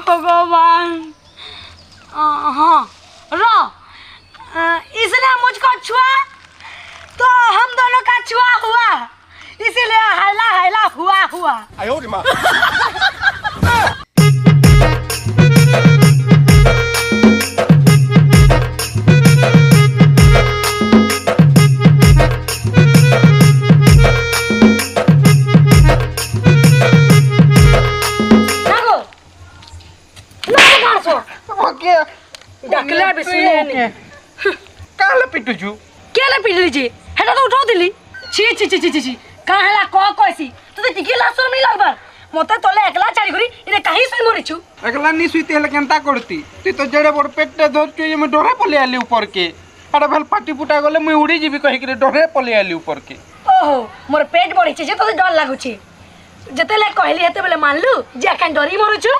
भगवान। हाँ रो, इसलिए मुझको छुआ तो हम दोनों का छुआ हुआ, इसीलिए हैला हैला हुआ हुआ। डकला भी सुने नहीं काला पिटू छु केला पिटली जी हेटा तो उठो दिली छी छी छी छी छी काहेला कोसी तू तो टिके लासर नहीं लागबा मते तोले एकला चारी घरी इने काहे से मरि छु एकला नी सुईते हेले केनता करती तू तो जड़े बड़ पेटटे धर छु ये में डरे पले आली ऊपर के अरे भेल पाटी फुटा गले मुई उड़ी जीबी कहि के डरे पले आली ऊपर के ओहो मोर पेट बढी छे जे तो डर लागु छी जते ले कहली हेते बेले मानलु जे कान डरी मरु छु।